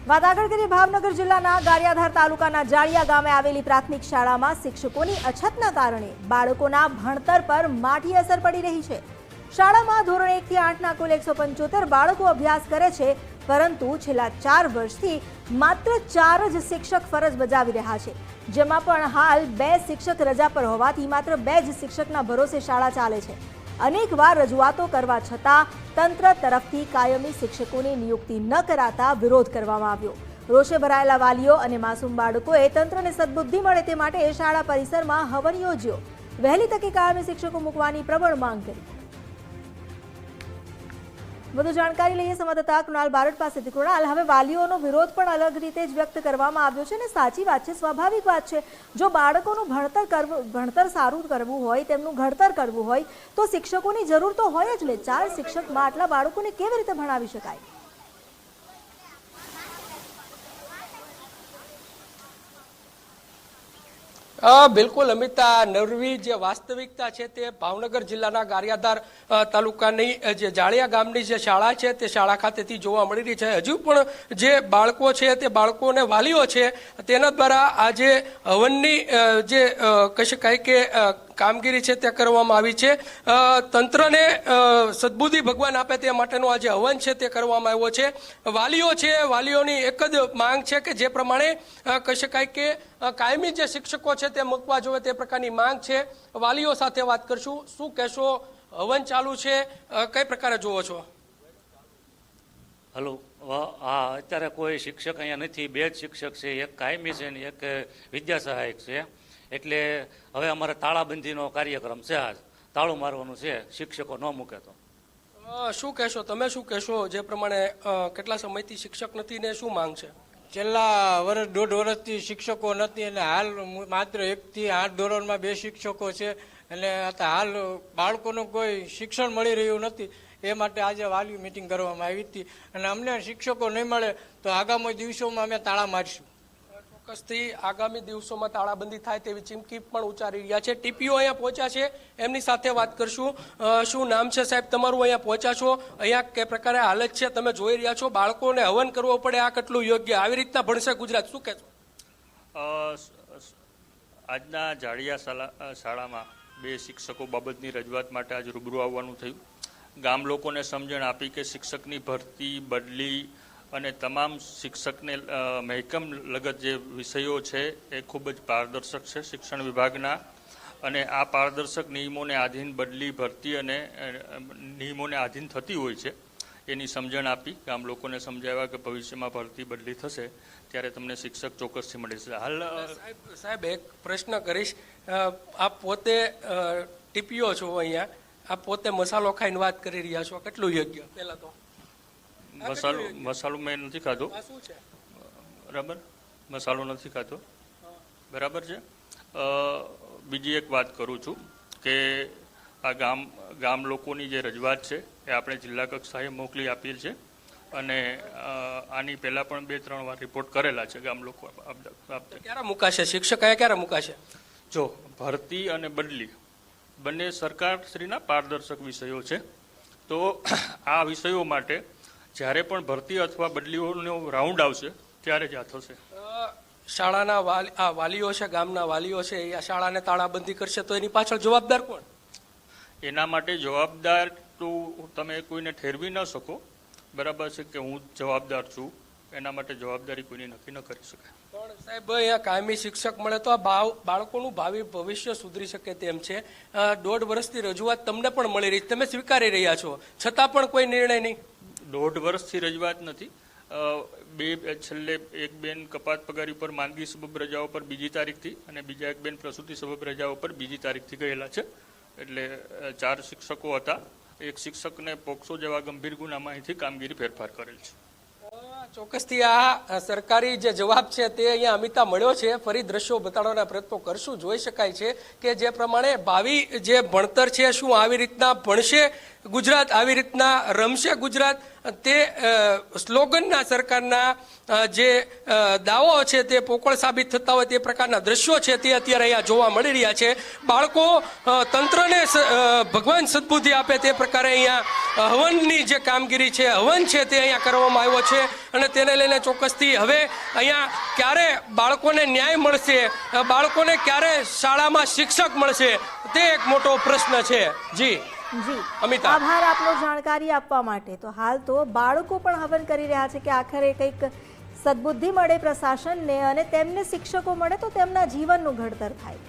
વાત આગળ કરીએ ભાવનગર જિલ્લાના ગારિયાધાર તાલુકાના જાળિયા ગામે આવેલી પ્રાથમિક શાળામાં શિક્ષકોની અછતના કારણે બાળકોના ભણતર પર માઠી અસર પડી રહી છે। શાળામાં ધોરણ 1 થી 8ના કુલ 175 બાળકો અભ્યાસ કરે છે, પરંતુ છેલ્લા 4 વર્ષથી માત્ર 4 જ શિક્ષક ફરજ બજાવી રહ્યા છે, જેમાં પણ હાલ 2 શિક્ષક રજા પર હોવાથી માત્ર 2 જ શિક્ષકના ભરોસે શાળા ચાલે છે। અનેકવાર રજૂઆતો કરવા છતાં તંત્ર તરફથી કાયમી શિક્ષકોની નિયુક્તિ ન કરાતા વિરોધ કરવામાં આવ્યો। રોષે ભરાયેલા વાલીઓ અને માસૂમ બાળકોએ તંત્રને સદબુદ્ધિ મળે તે માટે શાળા પરિસરમાં હવન યોજ્યો। વહેલી તકે કાયમી શિક્ષકો મૂકવાની પ્રબળ માંગ કરી। વધુ જાણકારી લઈએ સંવાદદાતા કૃણાલ બારડ પાસેથી। કૃણાલ, હવે વાલીઓનો વિરોધ પણ અલગ રીતે જ વ્યક્ત કરવામાં આવ્યો છે, અને સાચી વાત છે, સ્વાભાવિક વાત છે। જો બાળકોનું ભણતર સારું કરવું હોય, તેમનું ઘડતર કરવું હોય, તો શિક્ષકોની જરૂર તો હોય જ ને। 4 શિક્ષકમાં આટલા બાળકોને કેવી રીતે ભણાવી શકાય? બિલકુલ અમિતા, નરવી જે વાસ્તવિકતા છે તે ભાવનગર જિલ્લાના ગારિયાધાર તાલુકાની જે જાળિયા ગામની જે શાળા છે તે શાળા ખાતેથી જોવા મળી રહી છે। હજુ પણ જે બાળકો છે તે બાળકોને વાલીઓ છે તેના દ્વારા આજે હવનની જે કહી શકાય કે કામગીરી છે તે કરવામાં આવી છે। તંત્રને સદબુદ્ધિ ભગવાન આપે તે માટેનો આજે હવન છે તે કરવામાં આવ્યો છે। વાલીઓ છે, વાલીઓની એક જ માંગ છે કે જે પ્રમાણે કહી શકાય કે કાયમી જે શિક્ષકો છે તે મૂકવા જોઈએ તે પ્રકારની માંગ છે। વાલીઓ સાથે વાત કરશું। શું કહેશો? હવન ચાલુ છે, કઈ પ્રકારે જોવો છો? હલો, હા, અત્યારે કોઈ શિક્ષક અહીંયા નથી, 2 જ શિક્ષક છે, એક કાયમી છે ને એક વિદ્યા સહાયક છે। એટલે હવે અમારે તાળાબંધીનો કાર્યક્રમ છે, આજ તાળું મારવાનું છે, શિક્ષકો ન મૂકે તો। શું કહેશો તમે? શું કહેશો? જે પ્રમાણે કેટલા સમયથી શિક્ષક નથી ને શું માંગ છે? છેલ્લા વર્ષ 1.5 વર્ષથી શિક્ષકો નથી, અને હાલ માત્ર 1 થી 8 ધોરણમાં 2 શિક્ષકો છે, અને હાલ બાળકોનું કોઈ શિક્ષણ મળી રહ્યું નથી। એ માટે આજે વાલી મિટિંગ કરવામાં આવી હતી, અને અમને શિક્ષકો નહીં મળે તો આગામી દિવસોમાં અમે તાળા મારીશું। ચોક્કસથી આગામી દિવસોમાં તાળાબંધી થાય તેવી ચીમકી પણ ઉચ્ચારી રહ્યા છે। ટીપીઓ અહીંયા પહોંચ્યા છે, એમની સાથે વાત કરશું। શું નામ છે સાહેબ તમારું? અહીંયા પહોંચ્યા છો, અહીંયા કે પ્રકારે હાલત છે તમે જોઈ રહ્યા છો, બાળકોને હવન કરવો પડે, આ કેટલું યોગ્ય? આવી રીતના ભણશે ગુજરાત? શું કહેશો? આજના જાળિયા શાળામાં 2 શિક્ષકો બાબતની રજૂઆત માટે આજ રૂબરૂ આવવાનું થયું। ગામ લોકોને સમજણ આપી કે શિક્ષકની ભરતી, બદલી અને તમામ શિક્ષકને મહેકમ લગત જે વિષયો છે એ ખૂબ જ પારદર્શક છે શિક્ષણ વિભાગના, અને આ પારદર્શક નિયમોને આધીન બદલી, ભરતી અને નિયમોને આધીન થતી હોય છે, એની સમજણ આપી। ગામ લોકોને સમજાવ્યા કે ભવિષ્યમાં ભરતી બદલી થશે ત્યારે તમને શિક્ષક ચોક્કસથી મળે છે। હાલ સાહેબ એક પ્રશ્ન કરીશ, આપ પોતે ટીપીઓ છો અહીંયા, આપ પોતે મસાલો ખાઈને વાત કરી રહ્યા છો, કેટલું યોગ્ય? પહેલા તો મસાલો મેં નથી ખાધો, બરાબર, મસાલો નથી ખાધો, બરાબર છે। બીજી એક વાત કરું છું કે આ ગામ લોકોની જે રજૂઆત છે એ આપણે જિલ્લા કક્ષાએ મોકલી આપેલ છે, અને આની પહેલા પણ 2-3 વાર રિપોર્ટ કરેલા છે ગામ લોકો। ક્યારે મુકાશે શિક્ષક? ક્યારે મુકાશે? જો ભરતી અને બદલી બંને સરકારશ્રીના પારદર્શક વિષયો છે, તો આ વિષયો માટે જ્યારે પણ ભરતી અથવા બદલીઓનો રાઉન્ડ આવશે ત્યારે જ આ થશે। શાળાના વાલીઓ છે, ગામના વાલીઓ છે, એ શાળાને તાળાબંધી કરશે તો એની પાછળ જવાબદાર કોણ? એના માટે જવાબદાર તો તમે કોઈને ઠેરવી ન શકો, બરાબર છે કે હું જવાબદાર છું, એના માટે જવાબદારી કોઈને નક્કી ન કરી શકાય। પણ સાહેબ અહીંયા કાયમી શિક્ષક મળે તો આ બાળકોનું ભાવિ ભવિષ્ય સુધરી શકે તેમ છે। 1.5 વર્ષથી રજૂઆત તમને પણ મળી રહી, તમે સ્વીકારી રહ્યા છો, છતાં પણ કોઈ નિર્ણય નહીં? 1.5 વર્ષથી રજૂઆત નથી, છેલ્લે એક બેન કપાત પગારી પર માંદગી સબબ રજાઓ પર 2જી તારીખથી અને બીજા એક બેન પ્રસૂતિ સબબ રજાઓ પર 2જી તારીખથી ગયેલા છે। એટલે 4 શિક્ષકો હતા, એક શિક્ષકને પોક્સો જેવા ગંભીર ગુનામાં અહીંથી કામગીરી ફેરફાર કરેલ છે। ચોક્કસથી આ સરકારી જે જવાબ છે તે અહીંયા અમિતા મળ્યો છે। ફરી દ્રશ્યો બતાડવાના પ્રયત્નો કરશું। જોઈ શકાય છે કે જે પ્રમાણે ભાવિ જે ભણતર છે, શું આવી રીતના ભણશે ગુજરાત, આવી રીતના રમશે ગુજરાત, તે સ્લોગનના સરકારના જે દાવાઓ છે તે પોકળ સાબિત થતા હોય તે પ્રકારના દ્રશ્યો છે તે અત્યારે અહીંયા જોવા મળી રહ્યા છે। બાળકો તંત્રને ભગવાન સદબુદ્ધિ આપે તે પ્રકારે અહીંયા હવનની જે કામગીરી છે, હવન છે તે અહીંયા કરવામાં આવ્યો છે અને તેને લઈને ચોક્કસથી હવે અહીંયા ક્યારે બાળકોને ન્યાય મળશે, બાળકોને ક્યારે શાળામાં શિક્ષક મળશે, તે એક મોટો પ્રશ્ન છે. જી અમિતા, આભાર આપનો જાણકારી આપવા માટે. તો હાલ તો બાળકો પણ હવન કરી રહ્યા છે કે આખરે કંઈક સદબુદ્ધિ મળે પ્રશાસનને અને તેમને શિક્ષકો મળે તો તેમના જીવનનું ઘડતર થાય.